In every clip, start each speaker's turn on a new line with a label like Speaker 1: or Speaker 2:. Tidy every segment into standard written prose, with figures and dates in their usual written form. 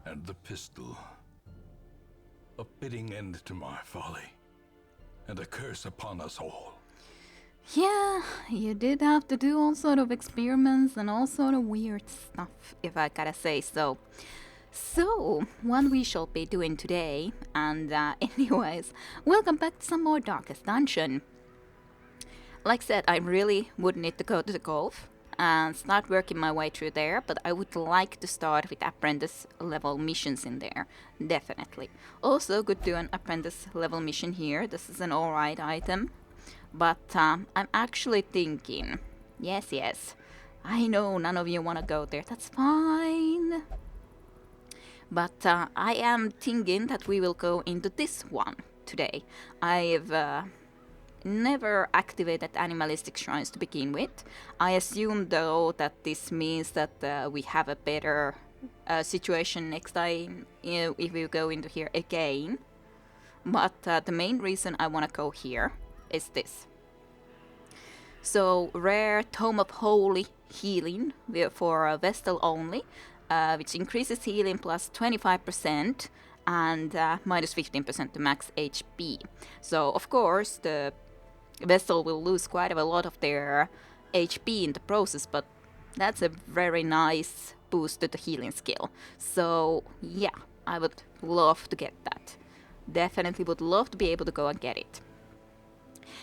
Speaker 1: And the pistol. A fitting end to my folly. And a curse upon us all.
Speaker 2: Yeah, you did have to do all sort of experiments and all sort of weird stuff, if I gotta say so. So, what we shall be doing today, and anyways, welcome back to some more Darkest Dungeon. Like I said, I really would need to go to the Cove and start working my way through there, but I would like to start with apprentice level missions in there, definitely. Also, could do an apprentice level mission here. This is an alright item. But I'm actually thinking, yes, I know none of you want to go there, that's fine. But I am thinking that we will go into this one today. I've never activated animalistic shrines to begin with. I assume though that this means that we have a better situation next time if we go into here again. But the main reason I want to go here is this. So, rare Tome of Holy Healing for a Vestal only, which increases healing plus 25% and minus 15% to max HP. So, of course, the Vestal will lose quite a lot of their HP in the process, but that's a very nice boost to the healing skill. So, yeah, I would love to get that. Definitely would love to be able to go and get it.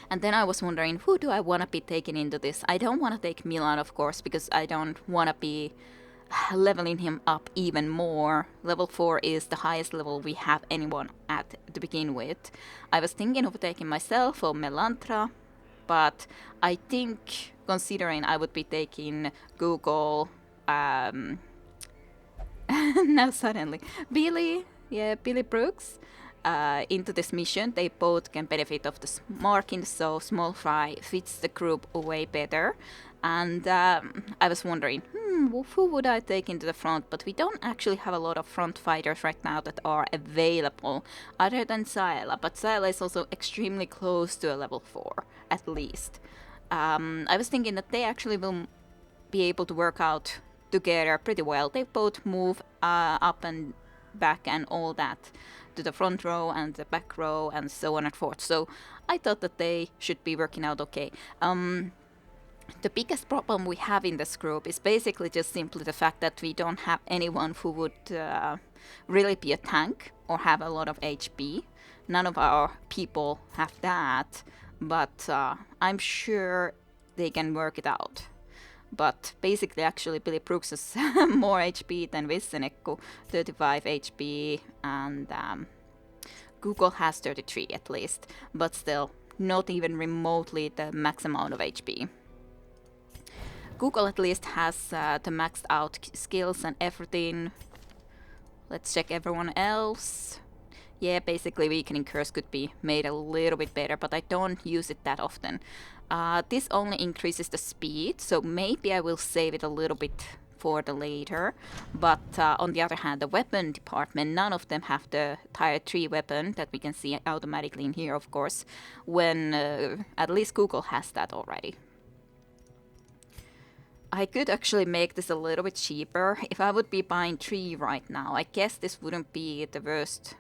Speaker 2: And then I was wondering, who do I want to be taking into this? I don't want to take Milan, of course, because I don't want to be leveling him up even more. Level 4 is the highest level we have anyone at to begin with. I was thinking of taking myself or Melantra, but I think, considering I would be taking Google, now suddenly, Billy Brooks, into this mission, they both can benefit of the marking, so Small Fry fits the group way better. And I was wondering, who would I take into the front? But we don't actually have a lot of front fighters right now that are available, other than Syla. But Syla is also extremely close to a level 4, at least. I was thinking that they actually will be able to work out together pretty well. They both move up and back and all that to the front row and the back row and so on and forth. So I thought that they should be working out okay. The biggest problem we have in this group is basically just simply the fact that we don't have anyone who would really be a tank or have a lot of HP. None of our people have that, but I'm sure they can work it out. But basically, actually, Billy Brooks has more HP than Vissenekku, 35 HP, and Google has 33 at least, but still, not even remotely the max amount of HP. Google at least has the maxed out skills and everything. Let's check everyone else. Yeah, basically weakening curse could be made a little bit better, but I don't use it that often. This only increases the speed, so maybe I will save it a little bit for the later. But on the other hand, the weapon department, none of them have the tier 3 weapon that we can see automatically in here, of course, when at least Google has that already. I could actually make this a little bit cheaper. If I would be buying 3 right now, I guess this wouldn't be the worst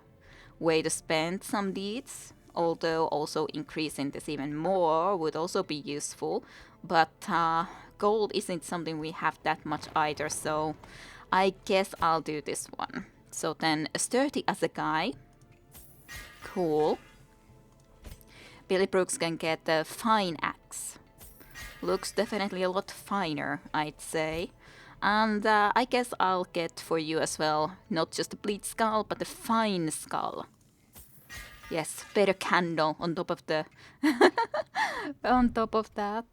Speaker 2: way to spend some deeds. Although also increasing this even more would also be useful. But gold isn't something we have that much either, so I guess I'll do this one. So then, sturdy as a guy. Cool. Billy Brooks can get the fine axe. Looks definitely a lot finer, I'd say. And I guess I'll get for you as well, not just a bleed skull, but a fine skull. Yes, better candle on top of the on top of that.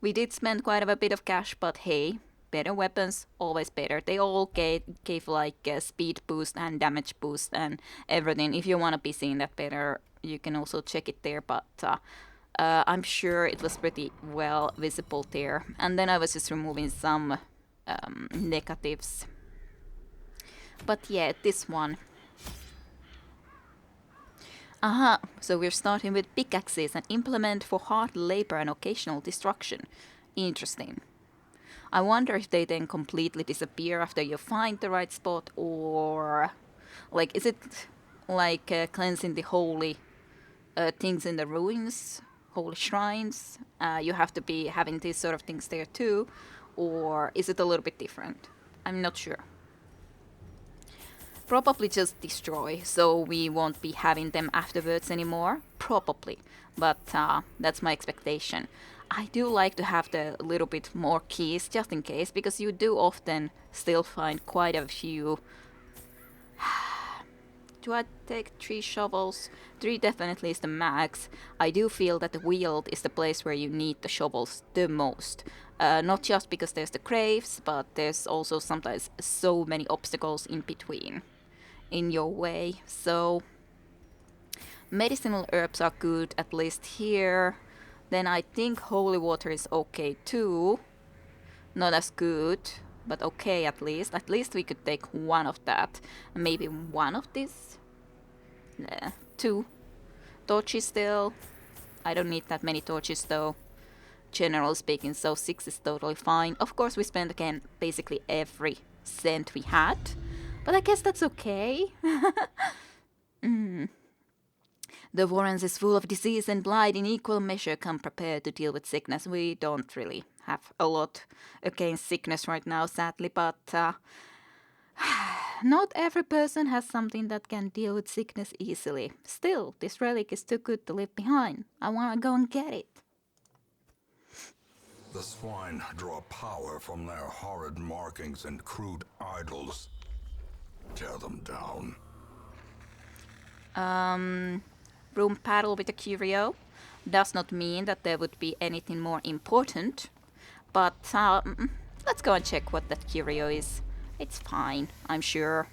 Speaker 2: We did spend quite a bit of cash, but hey, better weapons, always better. They all gave like a speed boost and damage boost and everything. If you want to be seeing that better, you can also check it there, but I'm sure it was pretty well visible there. And then I was just removing some negatives. But yeah, this one. Aha, so we're starting with pickaxes and implement for hard labor and occasional destruction. Interesting. I wonder if they then completely disappear after you find the right spot, or like is it like cleansing the holy things in the ruins, holy shrines? You have to be having these sort of things there too, or is it a little bit different? I'm not sure. Probably just destroy, so we won't be having them afterwards anymore. Probably, but that's my expectation. I do like to have the little bit more keys just in case, because you do often still find quite a few. Do I take 3 shovels? 3 definitely is the max. I do feel that the Weald is the place where you need the shovels the most. Not just because there's the graves, but there's also sometimes so many obstacles in between in your way. So medicinal herbs are good, at least here. Then I think holy water is okay too. Not as good, but okay at least. At least we could take one of that. Maybe one of these. 2 torches still. I don't need that many torches though, generally speaking, so 6 is totally fine. Of course we spent again basically every cent we had, but I guess that's okay. The Warrens is full of disease and blight in equal measure. Come prepared to deal with sickness. We don't really have a lot against sickness right now, sadly, but not every person has something that can deal with sickness easily. Still, this relic is too good to leave behind. I want to go and get it.
Speaker 1: The swine draw power from their horrid markings and crude idols. Tear them down.
Speaker 2: Room paddle with a curio does not mean that there would be anything more important, but let's go and check what that curio is. It's fine, I'm sure.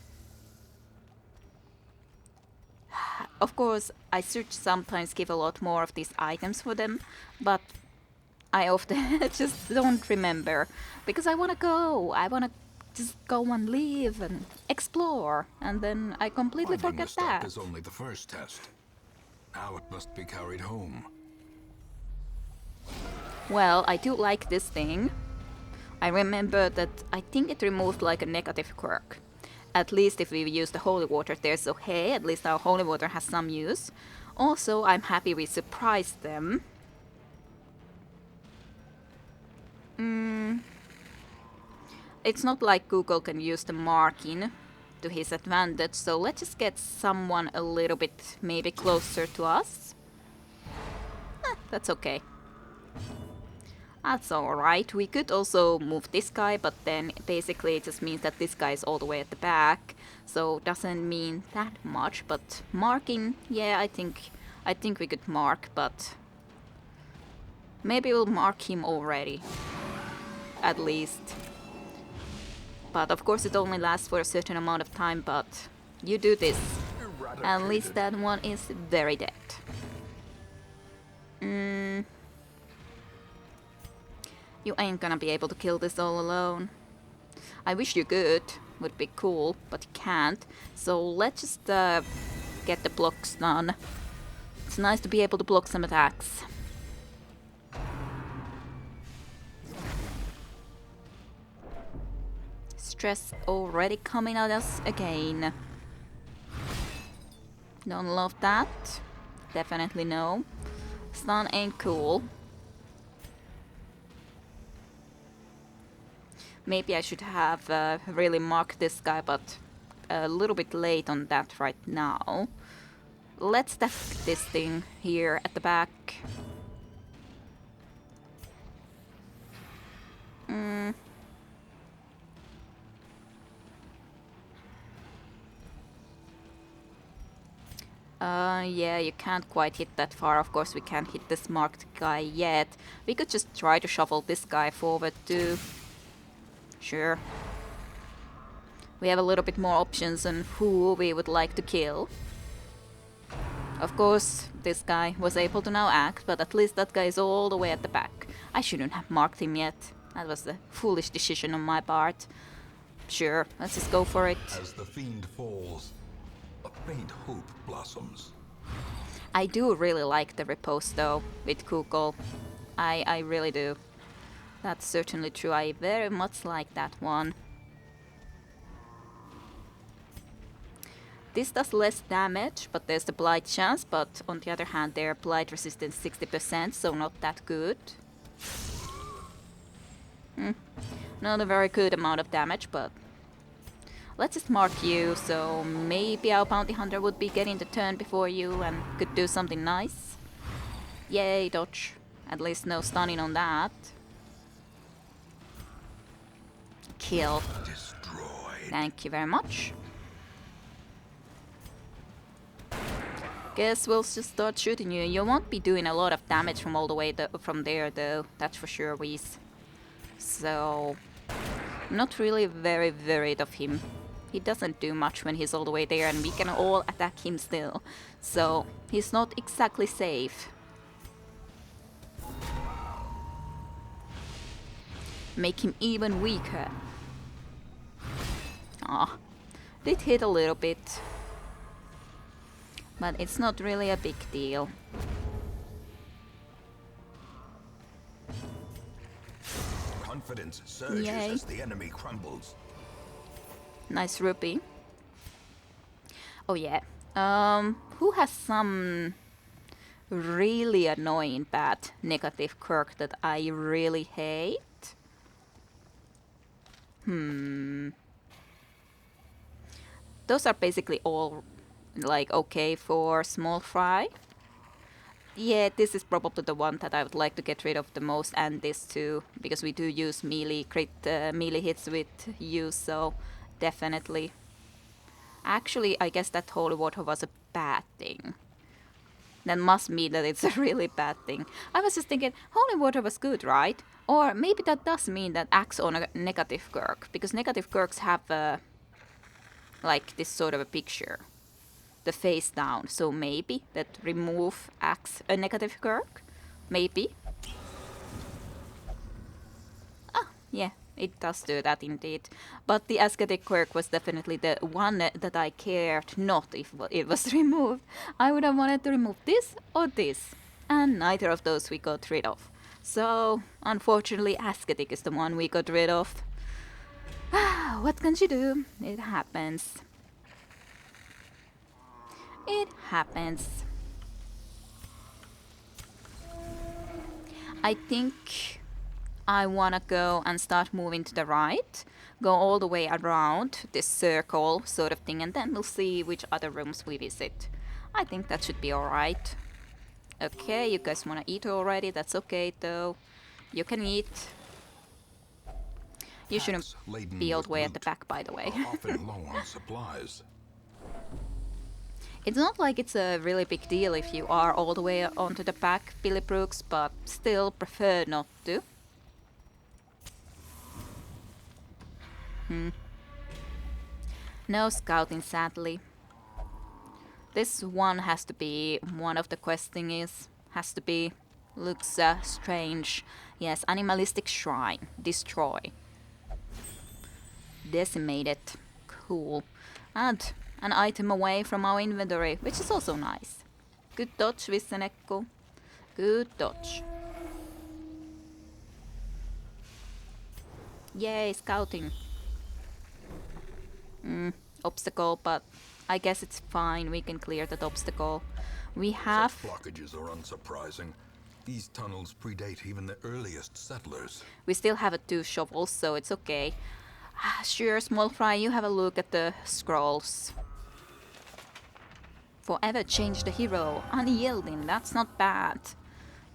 Speaker 2: Of course, I should sometimes give a lot more of these items for them, but I often just don't remember, because I want to go. I want to just go and live and explore, and then I completely
Speaker 1: Finding
Speaker 2: forget
Speaker 1: the
Speaker 2: that.
Speaker 1: stuff is only the first test. Now it must be carried home.
Speaker 2: Well, I do like this thing. I remember that I think it removed like a negative quirk. At least if we use the holy water there, so hey, at least our holy water has some use. Also, I'm happy we surprised them. It's not like Google can use the marking to his advantage, so let's just get someone a little bit maybe closer to us. That's okay. That's alright. We could also move this guy, but then basically it just means that this guy is all the way at the back, so doesn't mean that much. But marking, yeah, I think we could mark, but maybe we'll mark him already, at least. But of course it only lasts for a certain amount of time, but you do this. At least that one is very dead. You ain't gonna be able to kill this all alone. I wish you could, would be cool, but you can't. So let's just get the blocks done. It's nice to be able to block some attacks. Stress already coming at us again. Don't love that. Definitely no. Stun ain't cool. Maybe I should have really marked this guy, but a little bit late on that right now. Let's stack this thing here at the back. Yeah, you can't quite hit that far. Of course, we can't hit this marked guy yet. We could just try to shuffle this guy forward too. Sure. We have a little bit more options on who we would like to kill. Of course, this guy was able to now act, but at least that guy is all the way at the back. I shouldn't have marked him yet. That was a foolish decision on my part. Sure, let's just go for it.
Speaker 1: As the fiend falls, a faint hope blossoms.
Speaker 2: I do really like the repose though with Google. I really do. That's certainly true. I very much like that one. This does less damage, but there's the blight chance, but on the other hand their blight resistance 60%, so not that good. Not a very good amount of damage, but let's just mark you, so maybe our bounty hunter would be getting the turn before you and could do something nice. Yay, dodge. At least no stunning on that. Kill.
Speaker 1: Destroyed.
Speaker 2: Thank you very much. Guess we'll just start shooting you. You won't be doing a lot of damage from all the way from there though, that's for sure, Whis. So, not really very worried of him. He doesn't do much when he's all the way there and we can all attack him still. So, he's not exactly safe. Make him even weaker. Ah, did hit a little bit. But it's not really a big deal.
Speaker 1: Confidence surges
Speaker 2: Yay.
Speaker 1: as the enemy crumbles.
Speaker 2: Nice rupee. Oh yeah. Who has some really annoying bad negative quirk that I really hate? Those are basically all like okay for small fry. Yeah, this is probably the one that I would like to get rid of the most, and this too, because we do use melee melee hits with you, so definitely. Actually, I guess that holy water was a bad thing. That must mean that it's a really bad thing. I was just thinking, holy water was good, right? Or maybe that does mean that axe on a negative quirk, because negative quirks have like this sort of a picture. The face down, so maybe that remove axe a negative quirk? Maybe. Ah, yeah, it does do that indeed. But the ascetic quirk was definitely the one that I cared not if it was removed. I would have wanted to remove this or this, and neither of those we got rid of. So, unfortunately, ascetic is the one we got rid of. What can she do? It happens. It happens. I think I wanna go and start moving to the right. Go all the way around this circle sort of thing, and then we'll see which other rooms we visit. I think that should be alright. Okay, you guys wanna eat already? That's okay though. You can eat. You shouldn't be all the way at the back, by the way.
Speaker 1: Often low on supplies.
Speaker 2: It's not like it's a really big deal if you are all the way onto the back, Billy Brooks, but still prefer not to. No scouting, sadly. This one has to be one of the quest thingies. Has to be. Looks strange. Yes, animalistic shrine. Destroy. Decimated. Cool. And an item away from our inventory, which is also nice. Good dodge, Vissenekko. Good dodge. Yay, scouting. Obstacle, but I guess it's fine. We can clear that obstacle. We have...
Speaker 1: Such blockages are unsurprising. These tunnels predate even the earliest settlers.
Speaker 2: We still have 2 shovels, so it's okay. Sure, small fry, you have a look at the scrolls. Forever change the hero. Unyielding, that's not bad.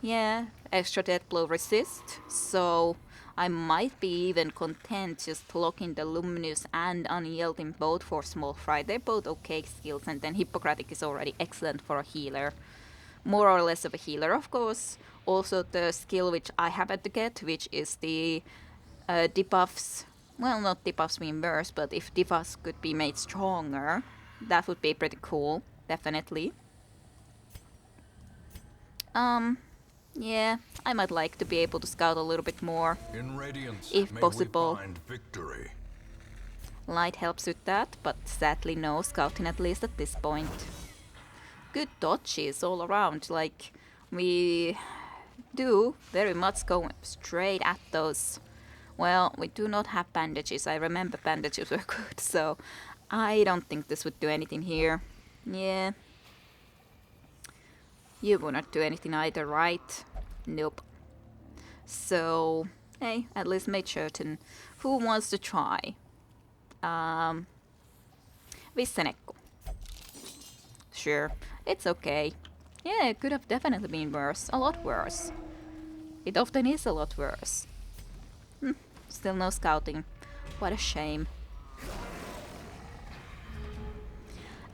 Speaker 2: Yeah, extra death blow resist, so I might be even content just locking the luminous and unyielding both for small fry. They're both okay skills, and then Hippocratic is already excellent for a healer. More or less of a healer, of course. Also the skill which I happen to get, which is the debuffs. Well, not debuffs being worse, but if debuffs could be made stronger, that would be pretty cool. Definitely. Yeah, I might like to be able to scout a little bit more.
Speaker 1: In Radiance,
Speaker 2: if
Speaker 1: may
Speaker 2: possible.
Speaker 1: we find victory.
Speaker 2: Light helps with that, but sadly no scouting at least at this point. Good dodges all around, like we do very much go straight at those. Well, we do not have bandages. I remember bandages were good, so I don't think this would do anything here. Yeah. You will not do anything either, right? Nope. So, hey, at least made certain. Who wants to try? Vissenekko. Sure, it's okay. Yeah, it could have definitely been worse. A lot worse. It often is a lot worse. Still no scouting. What a shame.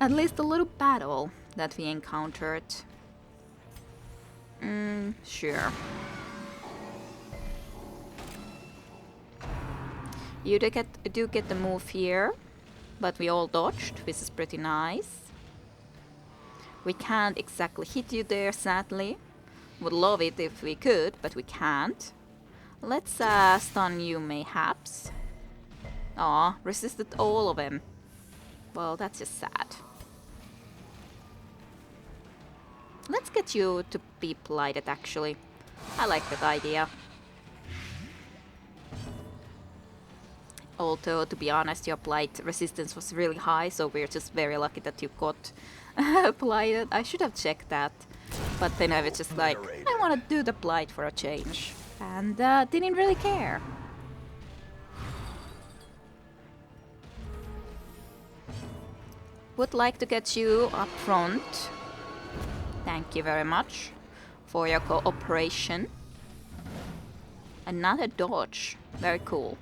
Speaker 2: At least a little battle that we encountered. Sure. You do get the move here, but we all dodged, which is pretty nice. We can't exactly hit you there, sadly. Would love it if we could, but we can't. Let's stun you, mayhaps. Aw, resisted all of them. Well, that's just sad. Let's get you to be blighted, actually. I like that idea. Although, to be honest, your blight resistance was really high, so we're just very lucky that you got blighted. I should have checked that. But then I was just like, I want to do the blight for a change. And didn't really care. Would like to get you up front. Thank you very much for your cooperation. Another dodge. Very cool.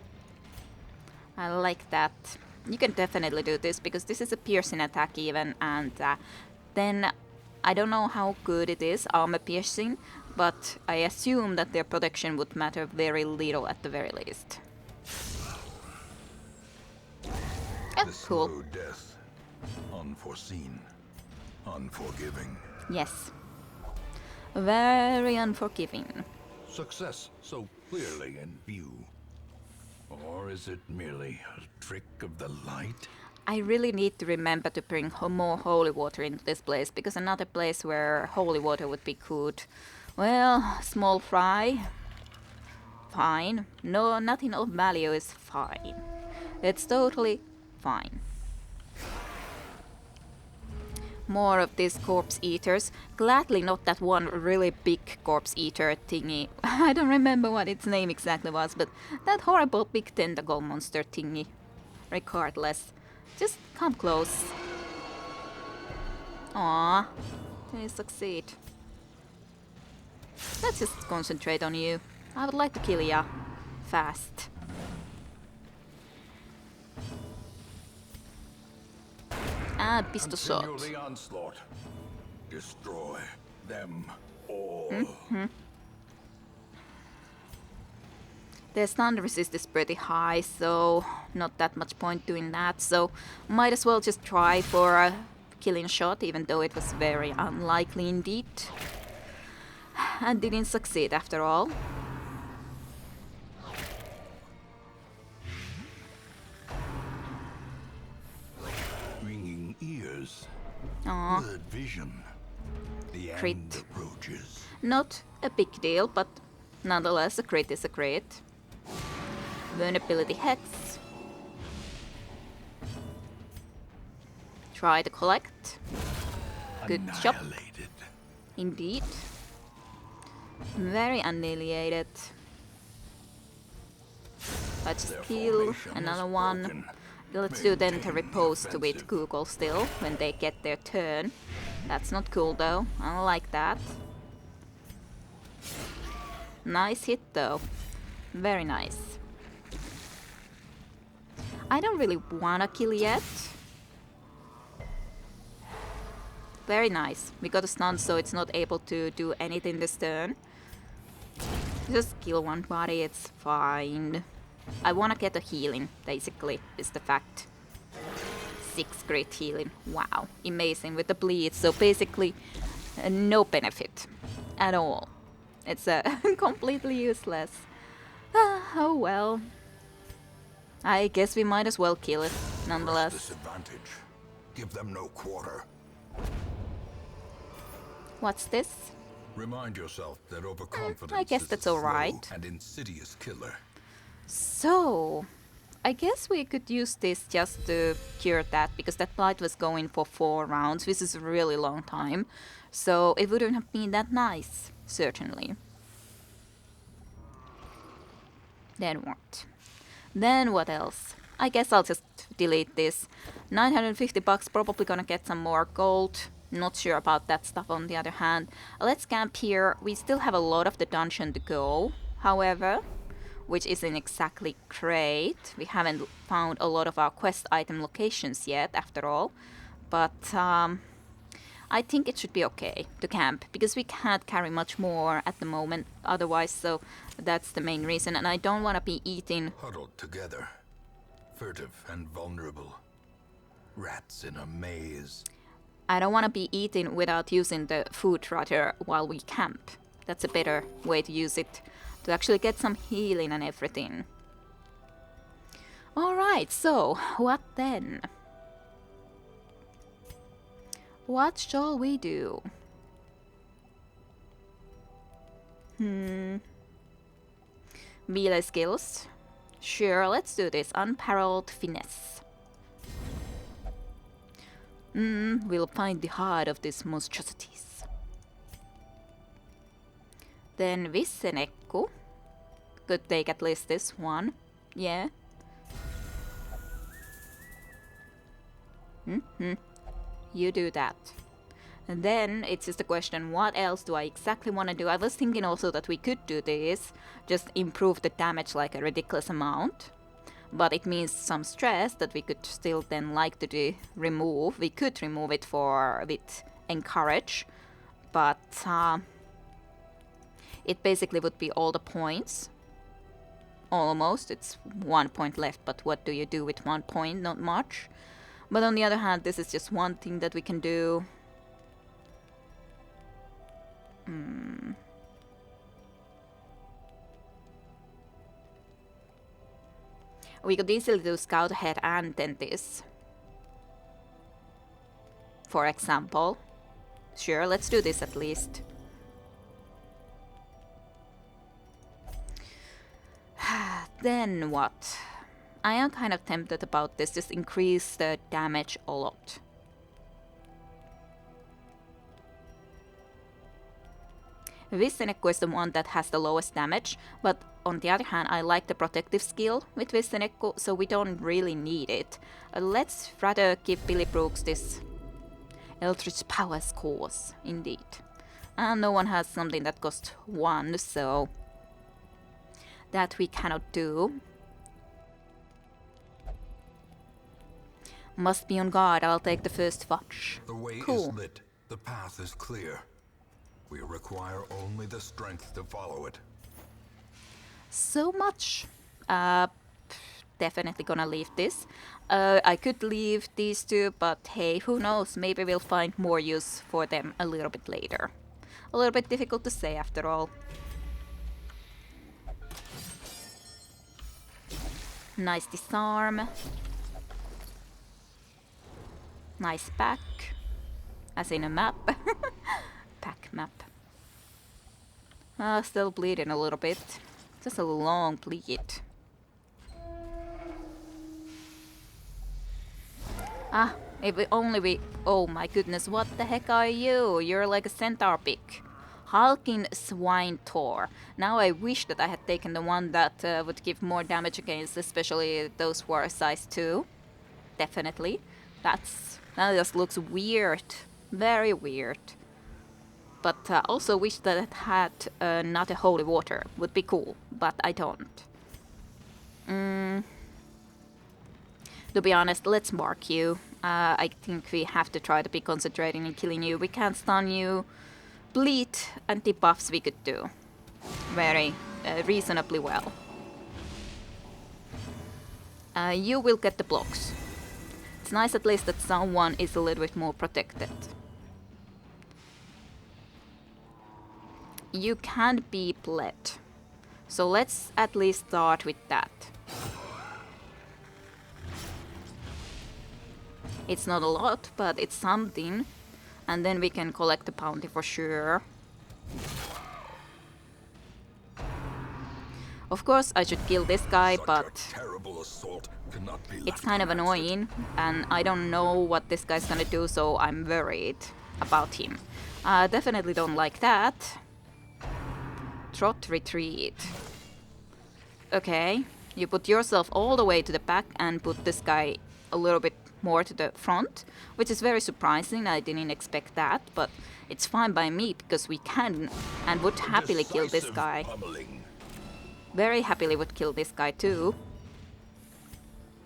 Speaker 2: I like that. You can definitely do this because this is a piercing attack even, and then I don't know how good it is, armor piercing, but I assume that their protection would matter very little at the very least. Oh, cool.
Speaker 1: Slow death. Unforeseen. Unforgiving.
Speaker 2: Yes. Very unforgiving.
Speaker 1: Success so clearly in view. Or is it merely a trick of the light?
Speaker 2: I really need to remember to bring more holy water into this place, because another place where holy water would be good. Well, small fry. Fine. No, nothing of value is fine. It's totally fine. More of these corpse eaters. Gladly not that one really big corpse eater thingy. I don't remember what its name exactly was, but that horrible big tentacle monster thingy. Regardless. Just come close. Aww. Didn't succeed. Let's just concentrate on you. I would like to kill ya. Fast. Ah, pistol shot.
Speaker 1: Continue the onslaught. Destroy them all.
Speaker 2: Their stun resist is pretty high, so not that much point doing that. So might as well just try for a killing shot, even though it was very unlikely indeed. And didn't succeed after all.
Speaker 1: Ringing ears.
Speaker 2: Aww.
Speaker 1: Blurred vision. The
Speaker 2: Crit.
Speaker 1: end approaches.
Speaker 2: Not a big deal, but nonetheless a crit is a crit. Vulnerability hex. Try to collect. Good job.
Speaker 1: Annihilated.
Speaker 2: Indeed. Very annihilated. Let's
Speaker 1: Their
Speaker 2: kill
Speaker 1: formation
Speaker 2: another
Speaker 1: is
Speaker 2: one.
Speaker 1: broken.
Speaker 2: Let's do then to
Speaker 1: Maintain
Speaker 2: riposte
Speaker 1: offensive.
Speaker 2: with Google still when they get their turn. That's not cool though. I don't like that. Nice hit though. Very nice. I don't really wanna kill yet. Very nice. We got a stun so it's not able to do anything this turn. Just kill one body, it's fine. I wanna get a healing, basically, is the fact. 6 great healing. Wow, amazing with the bleed. So basically, no benefit at all. It's completely useless. Oh well. I guess we might as well kill it, nonetheless.
Speaker 1: Disadvantage. Give them no quarter.
Speaker 2: What's this?
Speaker 1: Remind yourself that overconfidence
Speaker 2: I guess
Speaker 1: is
Speaker 2: that's
Speaker 1: a
Speaker 2: all
Speaker 1: slow
Speaker 2: right.
Speaker 1: and insidious killer.
Speaker 2: So, I guess we could use this just to cure that, because that fight was going for 4 rounds, which is a really long time. So it wouldn't have been that nice, certainly. Then what? Then what else? I guess I'll just delete this. 950 bucks, probably gonna get some more gold. Not sure about that stuff on the other hand. Let's camp here. We still have a lot of the dungeon to go, however, which isn't exactly great. We haven't found a lot of our quest item locations yet, after all. But I think it should be okay to camp, because we can't carry much more at the moment otherwise, so that's the main reason. And I don't want to be eating...
Speaker 1: Huddled together, furtive and vulnerable. Rats in a maze.
Speaker 2: I don't want to be eating without using the food rudder while we camp. That's a better way to use it, to actually get some healing and everything. Alright, so what then? What shall we do? Melee skills. Sure, let's do this. Unparalleled finesse. We'll find the heart of these monstrosities. Then Vissenekku. Could take at least this one. Yeah. You do that. And then it's just a question, what else do I exactly want to do? I was thinking also that we could do this, just improve the damage like a ridiculous amount. But it means some stress that we could still then like to remove. We could remove it with encourage, but it basically would be all the points. Almost, it's 1 point left, but what do you do with 1 point? Not much. But on the other hand, this is just one thing that we can do. We could easily do Scout Ahead and then this. For example. Sure, let's do this at least. Then what? I am kind of tempted about this, just increase the damage a lot. Vissenekku is the one that has the lowest damage, but on the other hand I like the protective skill with Vissenekku, so we don't really need it. Let's rather give Billy Brooks this Eldritch Powers course, indeed. And no one has something that costs 1, so that we cannot do. Must be on guard, I'll take the first watch.
Speaker 1: The way
Speaker 2: Cool.
Speaker 1: is lit. The path is clear. We require only the strength to follow it.
Speaker 2: So much. Definitely gonna leave this. I could leave these two, but hey, who knows? Maybe we'll find more use for them a little bit later. A little bit difficult to say after all. Nice disarm. Nice pack. As in a map. Pack map. Still bleeding a little bit. Just a long bleed. If we... Oh my goodness, what the heck are you? You're like a centaur pig. Hulking Swine Tor. Now I wish that I had taken the one that would give more damage against, especially those who are size 2. Definitely. That just looks weird. Very weird. But also wish that it had not a holy water. Would be cool, but I don't. To be honest, let's mark you. I think we have to try to be concentrating in killing you. We can't stun you. Bleed and debuffs we could do. Very reasonably well. You will get the blocks. It's nice at least that someone is a little bit more protected. You can't be bled. So let's at least start with that. It's not a lot, but it's something. And then we can collect the bounty for sure. Of course, I should kill this guy,
Speaker 1: Such
Speaker 2: but
Speaker 1: a terrible assault cannot be
Speaker 2: it's
Speaker 1: left
Speaker 2: kind of
Speaker 1: unanswered.
Speaker 2: annoying, and I don't know what this guy's gonna do, so I'm worried about him. Definitely don't like that. Trot retreat. Okay, you put yourself all the way to the back and put this guy a little bit more to the front, which is very surprising. I didn't expect that, but it's fine by me because we can and would happily kill this
Speaker 1: Decisive
Speaker 2: guy.
Speaker 1: pummeling.
Speaker 2: Very happily would kill this guy too.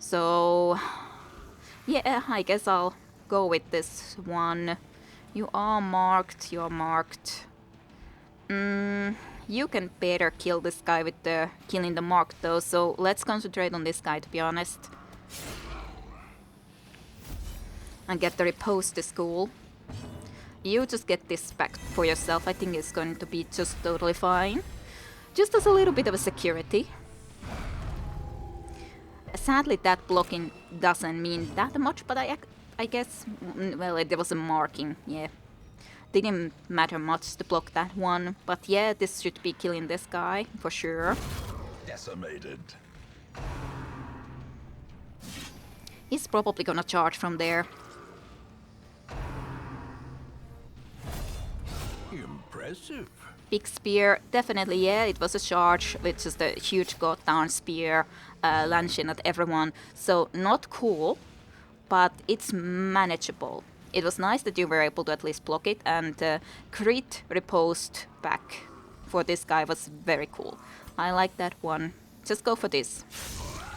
Speaker 2: So, yeah, I guess I'll go with this one. You are marked, you can better kill this guy with the killing the mark though, so let's concentrate on this guy to be honest. And get the repose to school. You just get this back for yourself. I think it's going to be just totally fine. Just as a little bit of a security. Sadly, that blocking doesn't mean that much, but I guess, well, there was a marking, yeah. Didn't matter much to block that one, but yeah, this should be killing this guy, for sure.
Speaker 1: Decimated.
Speaker 2: He's probably gonna charge from there.
Speaker 1: Impressive.
Speaker 2: Big spear, definitely, yeah, it was a charge with just a huge goddamn spear launching at everyone. So, not cool, but it's manageable. It was nice that you were able to at least block it, and crit riposte back for this guy was very cool. I like that one. Just go for this.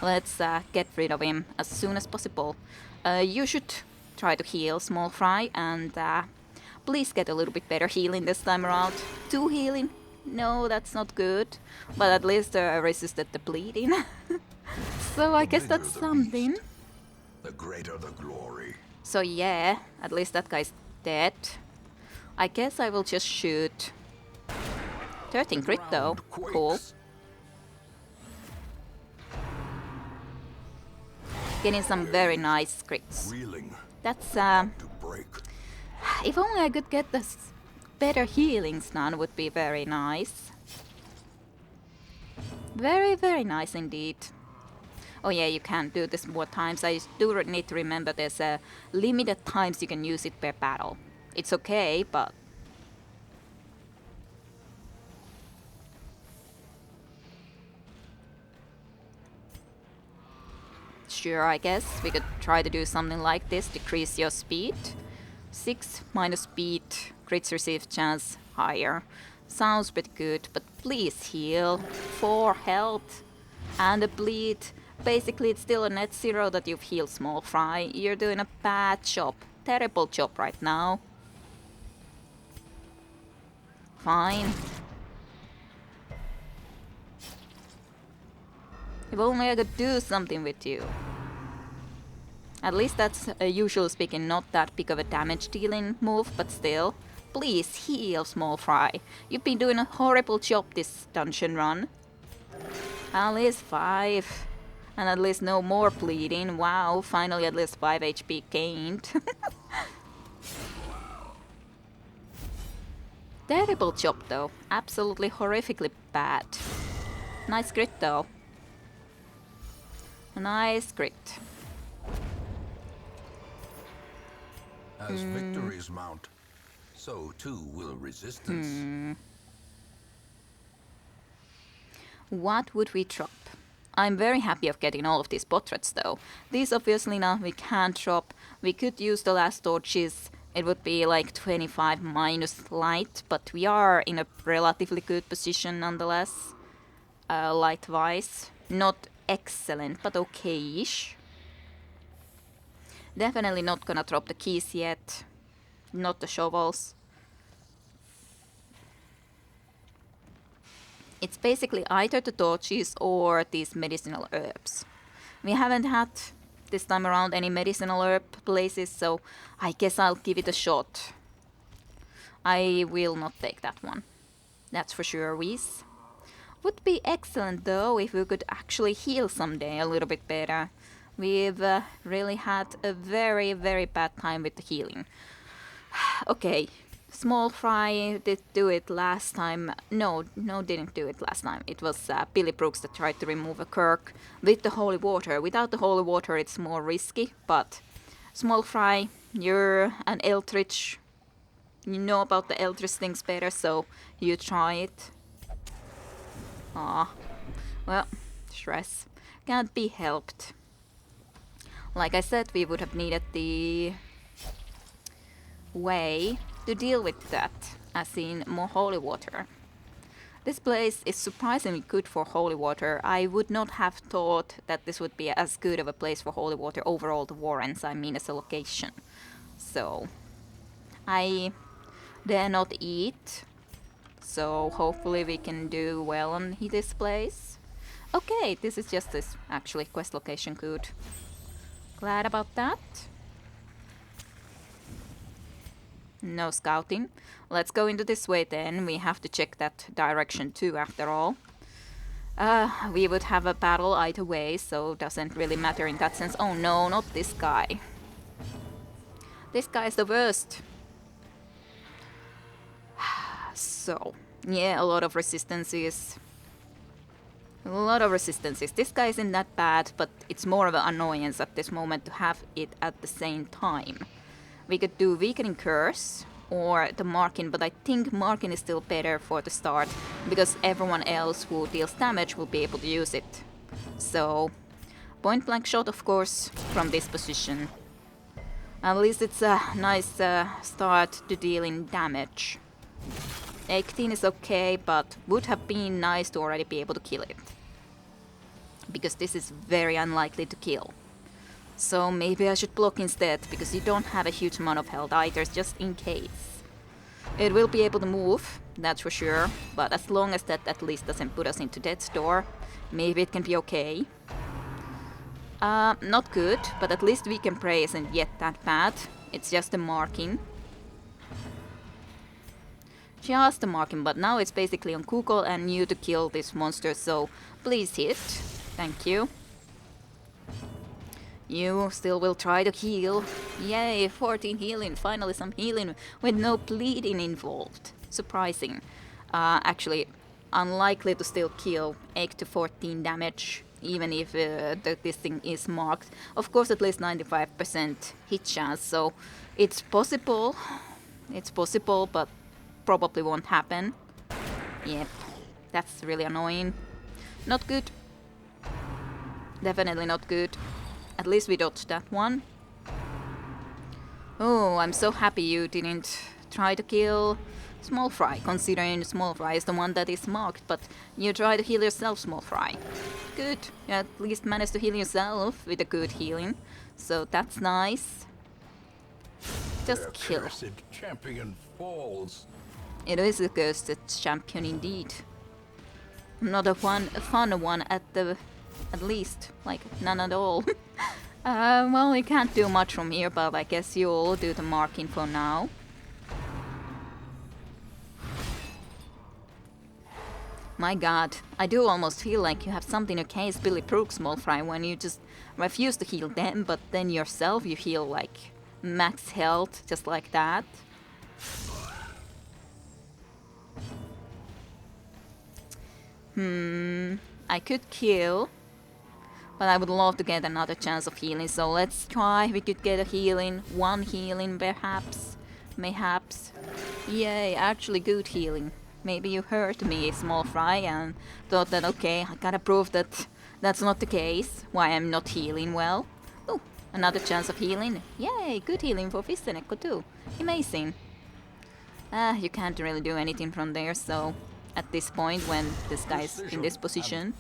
Speaker 2: Let's get rid of him as soon as possible. You should try to heal Small Fry, and please get a little bit better healing this time around. 2 healing? No, that's not good. But at least resisted the bleeding. So I guess
Speaker 1: bigger
Speaker 2: that's
Speaker 1: the
Speaker 2: something.
Speaker 1: beast, the greater the glory.
Speaker 2: So yeah, at least that guy's dead. I guess I will just shoot. 13 crit though.
Speaker 1: Ground
Speaker 2: Cool.
Speaker 1: quakes.
Speaker 2: Getting some very nice crits.
Speaker 1: Reeling
Speaker 2: That's
Speaker 1: to break.
Speaker 2: if only I could get this better healings done would be very nice. Very, very nice indeed. Oh yeah, you can do this more times. I do need to remember there's a limited times you can use it per battle. It's okay, but... Sure, I guess we could try to do something like this. Decrease your speed. 6 minus speed, crits receive chance higher. Sounds pretty good, but please heal. 4 health and a bleed. Basically, it's still a net 0 that you've healed Small Fry. You're doing a bad job. Terrible job right now. Fine. If only I could do something with you. At least that's, usually speaking, not that big of a damage dealing move, but still. Please heal, Small Fry. You've been doing a horrible job this dungeon run. At least 5. And at least no more bleeding. Wow, finally at least 5 HP gained. Terrible job though. Absolutely horrifically bad. Nice crit though. Nice crit.
Speaker 1: As victories mount, so too will resistance.
Speaker 2: What would we drop? I'm very happy of getting all of these portraits though. These obviously now we can't drop. We could use the last torches. It would be like 25 minus light, but we are in a relatively good position nonetheless. Light-wise. Not excellent, but okay-ish. Definitely not gonna drop the keys yet. Not the shovels. It's basically either the torches or these medicinal herbs. We haven't had this time around any medicinal herb places, so I guess I'll give it a shot. I will not take that one. That's for sure, Whis. Would be excellent though if we could actually heal someday a little bit better. We've really had a very, very bad time with the healing. Okay, Small Fry did do it last time. No, didn't do it last time. It was Billy Brooks that tried to remove a Kirk with the holy water. Without the holy water, it's more risky. But Small Fry, you're an Eldritch. You know about the Eldritch things better, so you try it. Ah, well, stress can't be helped. Like I said, we would have needed the way to deal with that, as in more holy water. This place is surprisingly good for holy water. I would not have thought that this would be as good of a place for holy water overall, the Warrens, I mean, as a location. So, I dare not eat. So, hopefully we can do well on this place. Okay, this is just this, actually, quest location, good. Glad about that. No scouting. Let's go into this way then. We have to check that direction too, after all. We would have a battle either way, so doesn't really matter in that sense. Oh no, not this guy. This guy is the worst. So, yeah, a lot of resistances. This guy isn't that bad, but it's more of an annoyance at this moment to have it at the same time. We could do Weakening Curse or the Markin, but I think Markin is still better for the start because everyone else who deals damage will be able to use it. So, point blank shot, of course, from this position. At least it's a nice start to dealing damage. 18 is okay, but would have been nice to already be able to kill it. Because this is very unlikely to kill. So maybe I should block instead, because you don't have a huge amount of health either, just in case. It will be able to move, that's for sure, but as long as that at least doesn't put us into death's door, maybe it can be okay. Not good, but at least we can pray isn't yet that bad. It's just a marking. Just a marking, but now it's basically on Google and you to kill this monster, so please hit. Thank you. You still will try to heal. Yay, 14 healing. Finally some healing with no bleeding involved. Surprising. Actually, unlikely to still kill 8 to 14 damage, even if this thing is marked. Of course, at least 95% hit chance, so it's possible. It's possible, but probably won't happen. Yep, that's really annoying. Not good. Definitely not good. At least we dodged that one. Oh, I'm so happy you didn't try to kill Small Fry, considering Small Fry is the one that is marked, but you try to heal yourself, Small Fry. Good, you at least managed to heal yourself with a good healing, so that's nice. Just kill.
Speaker 1: Cursed champion falls.
Speaker 2: It is a cursed champion indeed. Not a fun one at least, like none at all. Well, we can't do much from here, but I guess you'll do the marking for now. My god, I do almost feel like you have something against Billy Brooks, Small Fry, when you just refuse to heal them, but then yourself you heal like max health, just like that. I could kill, but I would love to get another chance of healing, so let's try. We could get a healing, one healing perhaps, mayhaps. Yay, actually good healing. Maybe you heard me, Small Fry, and thought that okay, I gotta prove that that's not the case, why I'm not healing well. Oh, another chance of healing. Yay, good healing for Fisteneko too. Amazing. You can't really do anything from there, so at this point when this guy's in this position.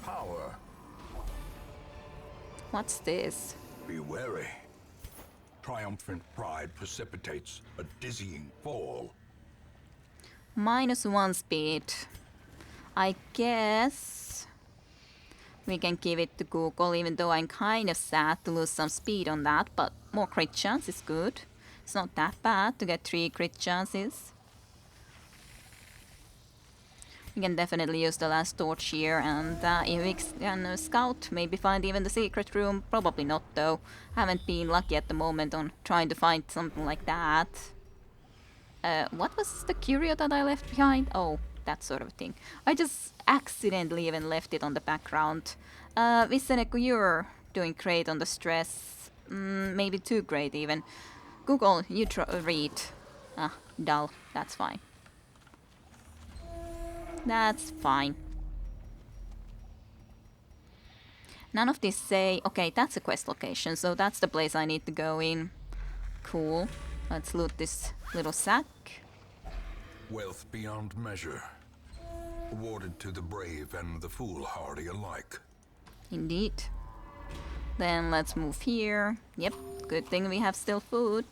Speaker 2: What's this?
Speaker 1: Be wary. Triumphant pride precipitates a dizzying fall.
Speaker 2: -1 speed. I guess we can give it to Google, even though I'm kind of sad to lose some speed on that, but more crit chance is good. It's not that bad to get 3 crit chances. We can definitely use the last torch here, and if we can scout, maybe find even the secret room. Probably not though. Haven't been lucky at the moment on trying to find something like that. What was the curio that I left behind? Oh, that sort of thing. I just accidentally even left it on the background. Viseneku, you're doing great on the stress. Maybe too great even. Google, you read. Ah, dull. That's fine. That's fine. None of these say... Okay, that's a quest location, so that's the place I need to go in. Cool. Let's loot this little sack.
Speaker 1: Wealth beyond measure. Awarded to the brave and the foolhardy alike.
Speaker 2: Indeed. Then let's move here. Yep, good thing we have still food.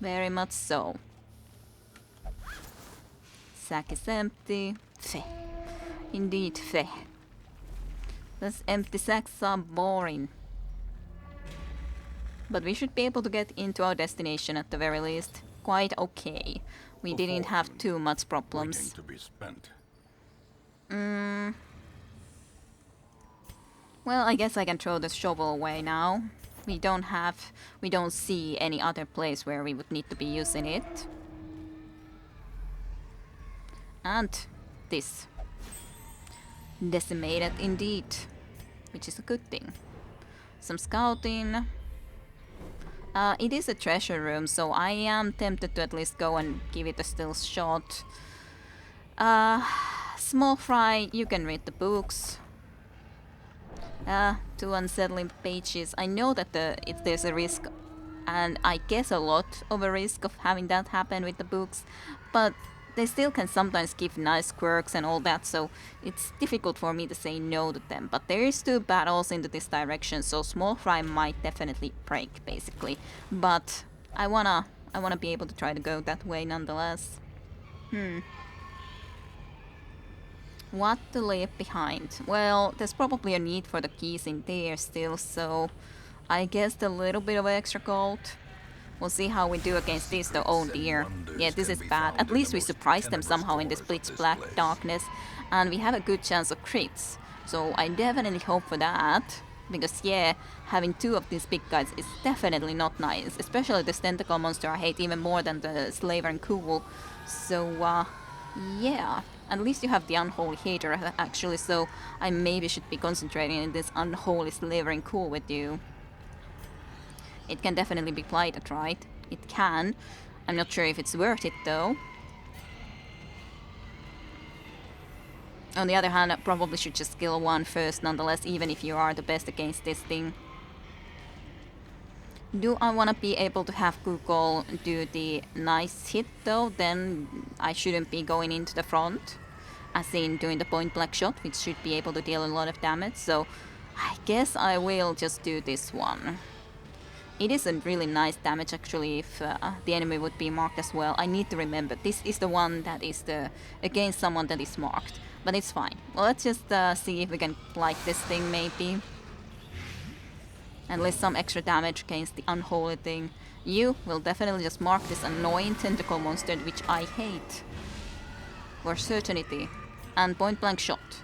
Speaker 2: Very much so. Sack is empty. Feh. Indeed, feh. Those empty sacks are boring. But we should be able to get into our destination at the very least. Quite okay. We didn't have too much problems.
Speaker 1: To be spent.
Speaker 2: Well, I guess I can throw the shovel away now. We don't see any other place where we would need to be using it. And this. Decimated indeed. Which is a good thing. Some scouting. It is a treasure room, so I am tempted to at least go and give it a still shot. Small fry, you can read the books. Two unsettling pages. I know that there's a risk, and I guess a lot of a risk of having that happen with the books, but they still can sometimes give nice quirks and all that, so it's difficult for me to say no to them. But there is 2 battles into this direction, so small fry might definitely break, basically. But I wanna be able to try to go that way nonetheless. What to leave behind? Well, there's probably a need for the keys in there still, so I guess a little bit of extra gold. We'll see how we do against this though. Oh dear. Yeah, this is bad. At least we surprised them somehow in this pitch black darkness. And we have a good chance of crits. So I definitely hope for that. Because yeah, having 2 of these big guys is definitely not nice. Especially this tentacle monster I hate even more than the slaver and cool. So yeah. At least you have the unholy hater actually. So I maybe should be concentrating in this unholy slaver and cool with you. It can definitely be plighted, right? It can. I'm not sure if it's worth it, though. On the other hand, I probably should just kill 1 first, nonetheless, even if you are the best against this thing. Do I want to be able to have Google do the nice hit, though? Then I shouldn't be going into the front. As in doing the point blank shot, which should be able to deal a lot of damage. So I guess I will just do this one. It is a really nice damage actually if the enemy would be marked as well. I need to remember, this is the one that is against someone that is marked. But it's fine. Well, let's just see if we can blight this thing maybe. And list some extra damage against the unholy thing. You will definitely just mark this annoying tentacle monster which I hate. For certainty. And point blank shot.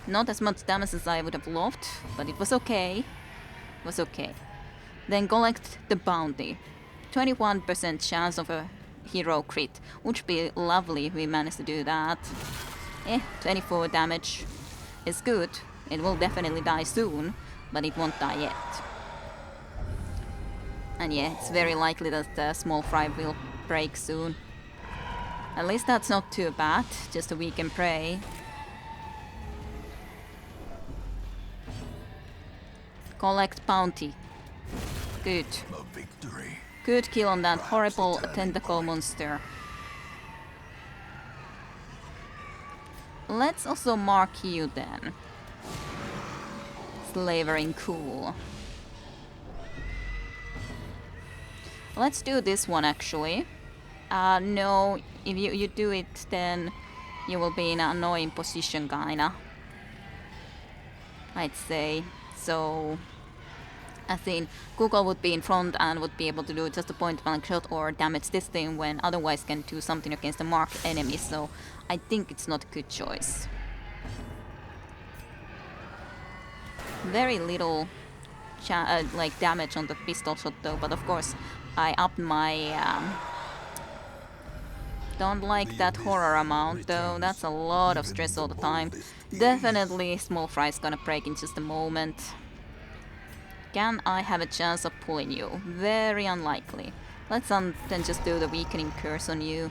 Speaker 2: Not as much damage as I would have loved, but it was okay. It was okay. Then collect the bounty. 21% chance of a hero crit. Would be lovely if we managed to do that. 24 damage is good. It will definitely die soon, but it won't die yet. And yeah, it's very likely that the small fry will break soon. At least that's not too bad. Just a weakened prey. Collect bounty. Good. Good kill on that horrible tentacle monster. Let's also mark you then. Slavering cool. Let's do this one actually. No, if you do it then you will be in an annoying position kinda. I'd say. So I think Google would be in front and would be able to do just a point blank shot or damage this thing when otherwise can do something against the marked enemy, so I think it's not a good choice. Very little like damage on the pistol shot though. But of course, I upped my. Don't like that horror amount though. That's a lot of stress all the time. Definitely, small fry's gonna break in just a moment. Can I have a chance of pulling you? Very unlikely. Let's then just do the weakening curse on you.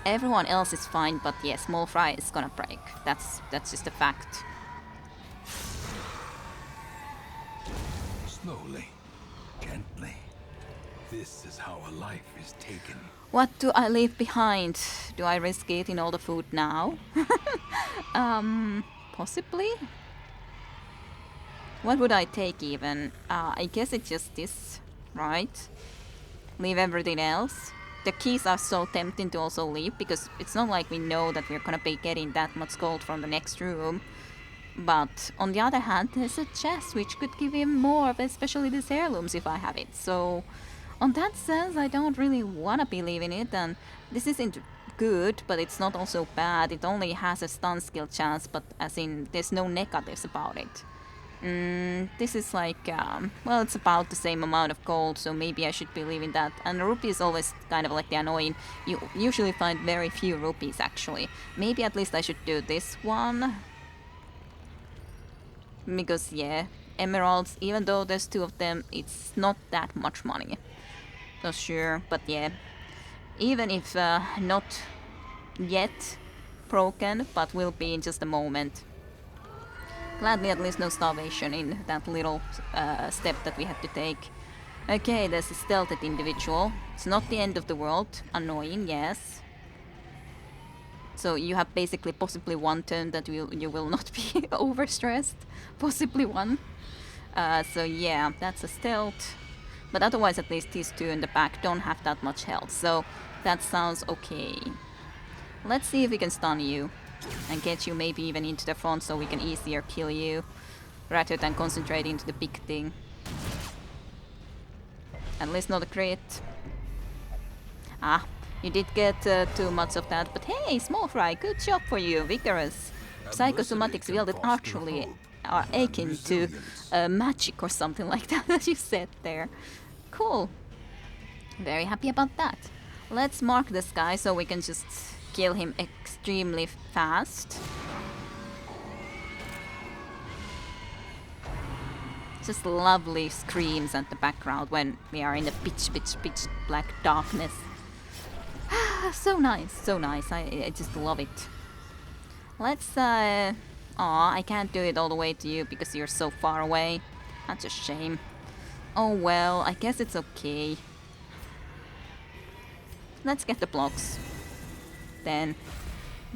Speaker 2: Everyone else is fine, but yeah, small fry is gonna break. That's just a fact.
Speaker 1: Slowly, gently. This is how a life is taken.
Speaker 2: What do I leave behind? Do I risk eating all the food now? Possibly? What would I take even? I guess it's just this, right? Leave everything else. The keys are so tempting to also leave because it's not like we know that we're gonna be getting that much gold from the next room. But on the other hand, there's a chest which could give him more, especially these heirlooms if I have it. So, on that sense, I don't really wanna be leaving it, and this isn't good, but it's not also bad. It only has a stun skill chance, but as in, there's no negatives about it. This is like, well, it's about the same amount of gold, so maybe I should be leaving that. And rupee is always kind of like the annoying. You usually find very few rupees, actually. Maybe at least I should do this one. Because, yeah, emeralds, even though there's 2 of them, it's not that much money. So sure, but yeah. Even if not yet broken, but will be in just a moment. Gladly at least no starvation in that little step that we had to take. Okay, there's a stealthed individual. It's not the end of the world. Annoying, yes. So you have basically possibly one turn that you will not be overstressed. Possibly one. So yeah, that's a stealth. But otherwise at least these 2 in the back don't have that much health. So that sounds okay. Let's see if we can stun you. And get you maybe even into the front so we can easier kill you. Rather than concentrating into the big thing. At least not a crit. Ah, you did get too much of that. But hey, small fry, good job for you. Vigorous. Psychosomatics wielded actually are akin to magic or something like that as you said there. Cool. Very happy about that. Let's mark this guy so we can just kill him extremely fast. Just lovely screams at the background when we are in the pitch black darkness. So nice, so nice. I just love it. Let's aw, I can't do it all the way to you because you're so far away. That's a shame. Oh well, I guess it's okay. Let's get the blocks. Then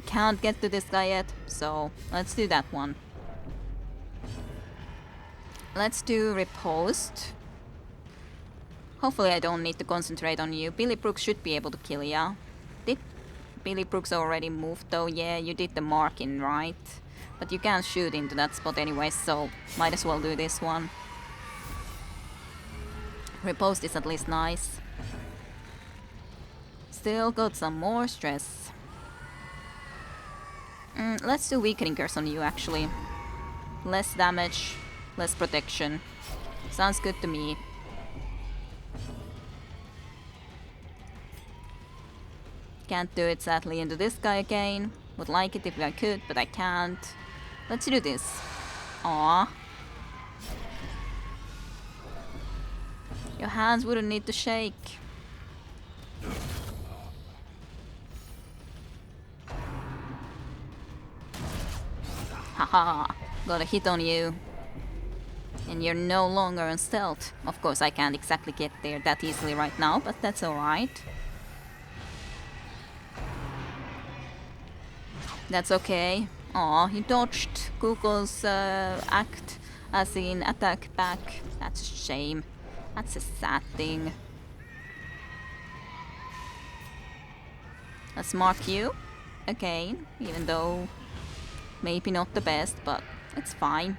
Speaker 2: can't get to this guy yet, so let's do that one. Let's do riposte. Hopefully I don't need to concentrate on you. Billy Brooks should be able to kill ya. Did Billy Brooks already move though? Yeah, you did the marking, right? But you can't shoot into that spot anyway, so might as well do this one. Riposte is at least nice. Still got some more stress. Let's do weakening curse on you actually. Less damage, less protection. Sounds good to me. Can't do it sadly into this guy again. Would like it if I could, but I can't. Let's do this. Aww. Your hands wouldn't need to shake. Haha, got a hit on you. And you're no longer on stealth. Of course I can't exactly get there that easily right now, but that's alright. That's okay. Aw, you dodged Google's act, as in attack back. That's a shame. That's a sad thing. Let's mark you again, even though maybe not the best, but it's fine.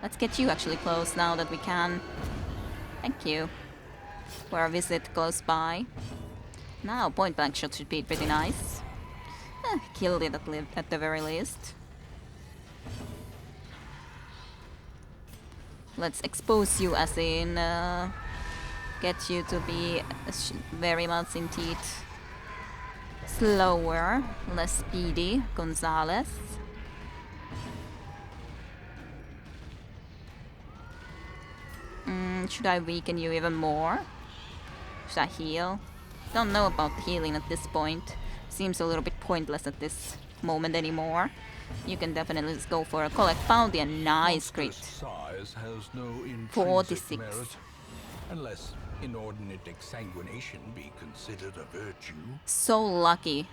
Speaker 2: Let's get you actually close now that we can. Thank you for a visit close by. Now point blank shot should be pretty nice. Killed it at the very least. Let's expose you as in get you to be very much indeed slower, less speedy, Gonzalez. Should I weaken you even more? Should I heal? Don't know about healing at this point. Seems a little bit pointless at this moment anymore. You can definitely just go for a collect bounty and nice crit.
Speaker 1: Size has no intrinsic
Speaker 2: 46.
Speaker 1: merit, unless inordinate exsanguination be considered a virtue.
Speaker 2: So lucky.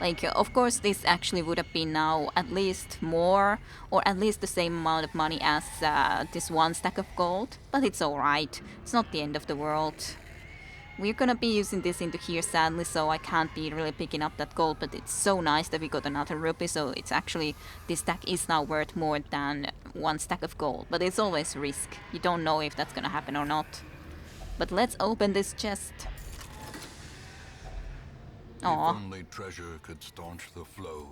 Speaker 2: Like, of course, this actually would have been now at least more, or at least the same amount of money as this one stack of gold. But it's alright. It's not the end of the world. We're gonna be using this into here, sadly, so I can't be really picking up that gold, but it's so nice that we got another rupee, so it's actually, this stack is now worth more than one stack of gold. But it's always a risk. You don't know if that's gonna happen or not. But let's open this chest.
Speaker 1: If only treasure could staunch the flow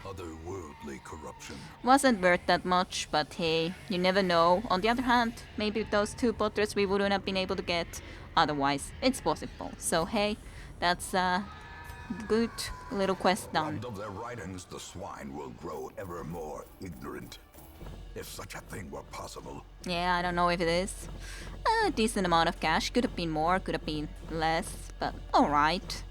Speaker 1: of otherworldly corruption.
Speaker 2: Wasn't worth that much, but hey, you never know. On the other hand, maybe those two portraits we wouldn't have been able to get otherwise. It's possible. So hey, that's a good little quest done.
Speaker 1: Robbed of their writings, the swine will grow ever more ignorant. If such a thing were possible.
Speaker 2: Yeah, I don't know if it is. A decent amount of cash. Could have been more, could have been less, but alright.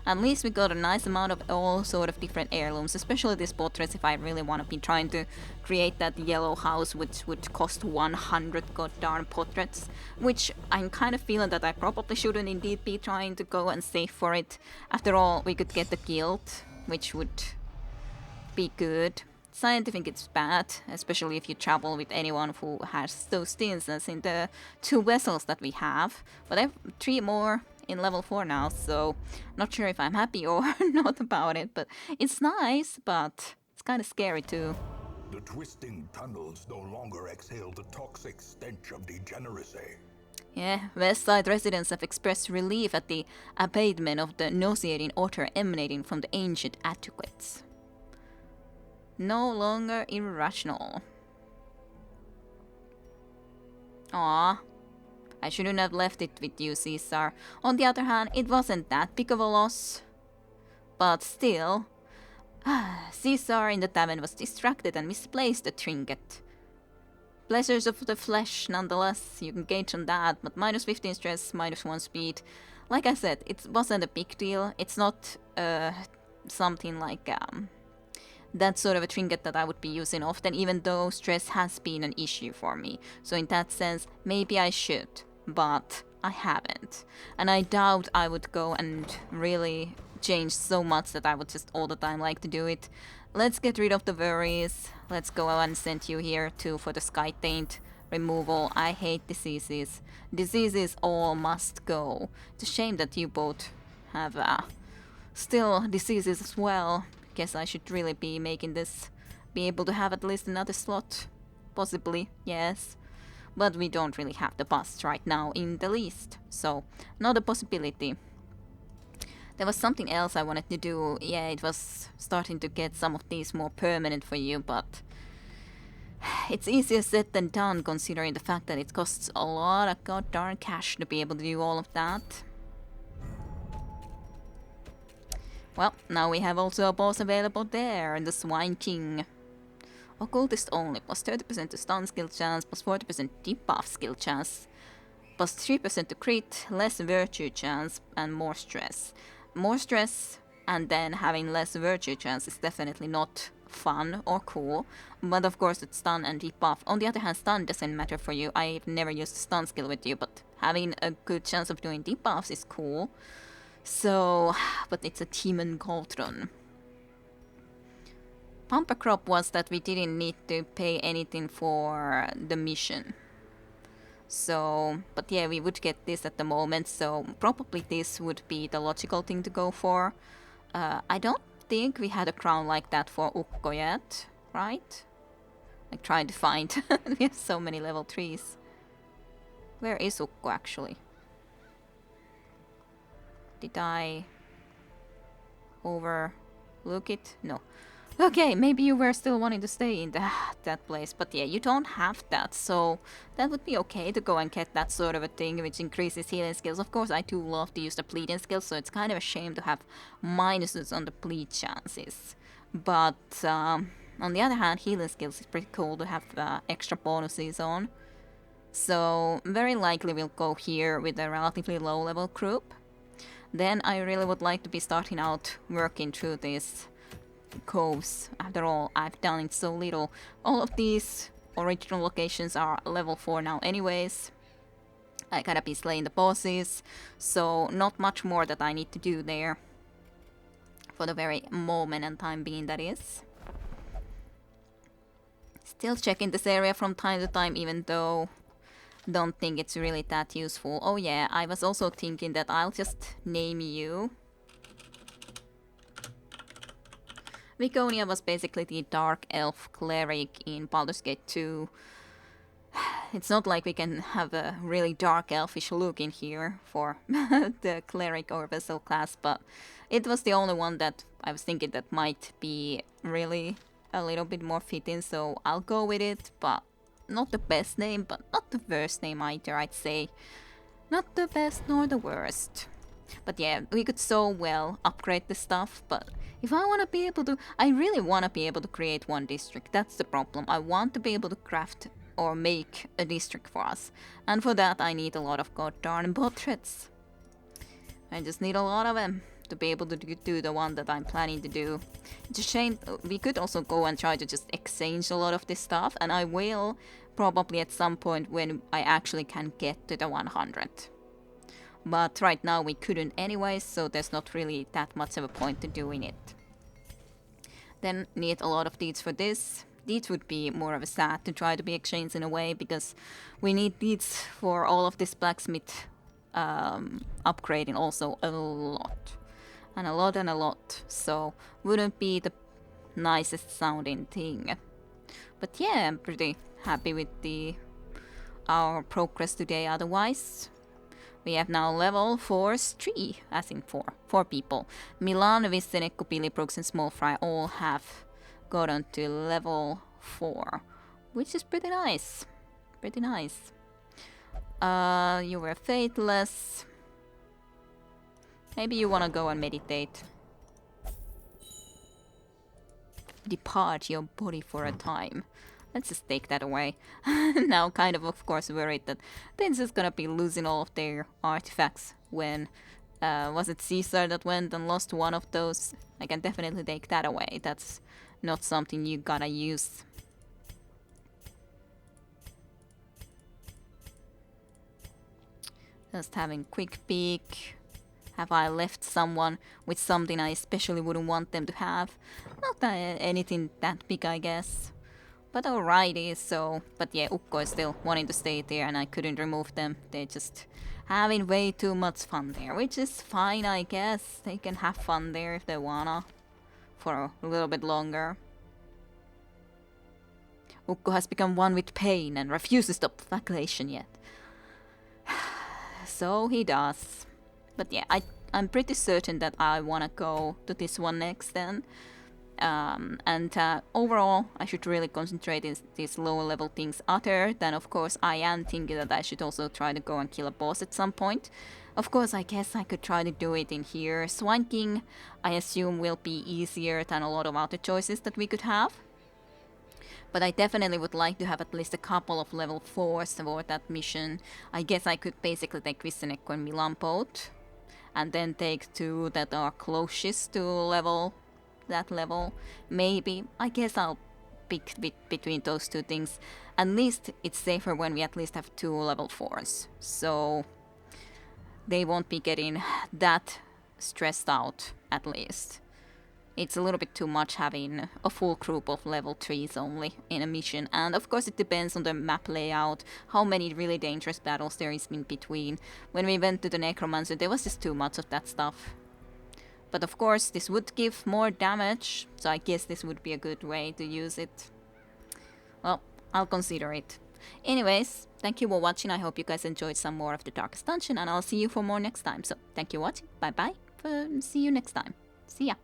Speaker 2: At least we got a nice amount of all sort of different heirlooms, especially these portraits if I really want to be trying to create that yellow house which would cost 100 goddamn portraits, which I'm kind of feeling that I probably shouldn't indeed be trying to go and save for it. After all, we could get the guild, which would be good. Scientific it's bad, especially if you travel with anyone who has those things as in the 2 vessels that we have, but I have 3 more in level 4 now, so not sure if I'm happy or not about it, but it's nice, but it's kind of scary too.
Speaker 1: The twisting tunnels no longer exhale the toxic stench of degeneracy.
Speaker 2: Yeah, Westside residents have expressed relief at the abatement of the nauseating odor emanating from the ancient aqueducts. No longer irrational. Aww. I shouldn't have left it with you, Caesar. On the other hand, it wasn't that big of a loss. But still... Caesar in the tavern was distracted and misplaced the trinket. Pleasures of the flesh, nonetheless, you can gauge on that, but minus 15 stress, minus 1 speed. Like I said, it wasn't a big deal. It's not something like that sort of a trinket that I would be using often, even though stress has been an issue for me. So in that sense, maybe I should, but I haven't. And I doubt I would go and really change so much that I would just all the time like to do it. Let's get rid of the worries. Let's go and send you here too for the sky taint removal. I hate diseases. Diseases all must go. It's a shame that you both have still diseases as well. Guess I should really be making this be able to have at least another slot. Possibly, yes. But we don't really have the bust right now in the least. So, not a possibility. There was something else I wanted to do. Yeah, it was starting to get some of these more permanent for you, but it's easier said than done considering the fact that it costs a lot of goddamn cash to be able to do all of that. Well, now we have also a boss available there, the Swine King. Occultist only, plus 30% to stun skill chance, plus 40% debuff skill chance, plus 3% to crit, less virtue chance, and more stress. More stress and then having less virtue chance is definitely not fun or cool, but of course it's stun and debuff. On the other hand, stun doesn't matter for you. I've never used stun skill with you, but having a good chance of doing debuffs is cool. So, but it's a Demon Goltron. Bumper crop was that we didn't need to pay anything for the mission. So, but yeah, we would get this at the moment, so probably this would be the logical thing to go for. I don't think we had a crown like that for Ukko yet, right? I'm trying to find. We have so many level 3s. Where is Ukko actually? Did I overlook it? No. Okay, maybe you were still wanting to stay in that place, but yeah, you don't have that, so that would be okay to go and get that sort of a thing which increases healing skills. Of course, I do love to use the bleeding skills, so it's kind of a shame to have minuses on the bleed chances. But on the other hand, healing skills is pretty cool to have extra bonuses on. So very likely we'll go here with a relatively low level group. Then I really would like to be starting out working through this coves. After all, I've done it so little. All of these original locations are level 4 now anyways. I gotta be slaying the bosses, so not much more that I need to do there. For the very moment and time being, that is. Still checking this area from time to time, even though don't think it's really that useful. Oh yeah, I was also thinking that I'll just name you. Viconia was basically the dark elf cleric in Baldur's Gate 2. It's not like we can have a really dark elfish look in here for the cleric or vessel class, but it was the only one that I was thinking that might be really a little bit more fitting, so I'll go with it, but not the best name, but not the worst name either, I'd say. Not the best nor the worst. But yeah, we could so well upgrade the stuff, but if I want to be able to... I really want to be able to create one district, that's the problem. I want to be able to craft or make a district for us. And for that I need a lot of goddarn portraits. I just need a lot of them to be able to do the one that I'm planning to do. It's a shame, we could also go and try to just exchange a lot of this stuff, and I will probably at some point when I actually can get to the 100. But right now we couldn't anyway, so there's not really that much of a point to doing it. Then need a lot of deeds for this. Deeds would be more of a sad to try to be exchanged in a way, because we need deeds for all of this blacksmith upgrading also a lot. And a lot and a lot, so wouldn't be the nicest sounding thing. But yeah, I'm pretty happy with our progress today otherwise. We have now level 3, as in 4 people. Milan, Vissenekko, Billy Brooks and Small Fry all have gotten to level 4, which is pretty nice. Pretty nice. You were faithless. Maybe you wanna go and meditate. Depart your body for a time. Let's just take that away. Now kind of course worried that they're just gonna be losing all of their artifacts when... was it Caesar that went and lost one of those? I can definitely take that away. That's not something you gotta use. Just having quick peek. Have I left someone with something I especially wouldn't want them to have? Not anything that big, I guess. But alrighty, so... But yeah, Ukko is still wanting to stay there and I couldn't remove them. They're just having way too much fun there, which is fine, I guess. They can have fun there if they wanna. For a little bit longer. Ukko has become one with pain and refuses to stop flagellation yet. So he does. But yeah, I'm pretty certain that I wanna go to this one next then. Overall, I should really concentrate in these lower level things, other than, of course, I am thinking that I should also try to go and kill a boss at some point. Of course, I guess I could try to do it in here. Swine King, I assume, will be easier than a lot of other choices that we could have. But I definitely would like to have at least a couple of level 4s for that mission. I guess I could basically take Vissenekko and Milan both, and then take 2 that are closest to that level. Maybe. I guess I'll pick between those 2 things. At least it's safer when we at least have 2 level 4s. So they won't be getting that stressed out, at least. It's a little bit too much having a full group of level 3s only in a mission. And of course it depends on the map layout, how many really dangerous battles there is in between. When we went to the Necromancer, there was just too much of that stuff. But of course this would give more damage, so I guess this would be a good way to use it. Well, I'll consider it. Anyways, thank you for watching. I hope you guys enjoyed some more of the Darkest Dungeon, and I'll see you for more next time. So thank you for watching. Bye bye. See you next time. See ya.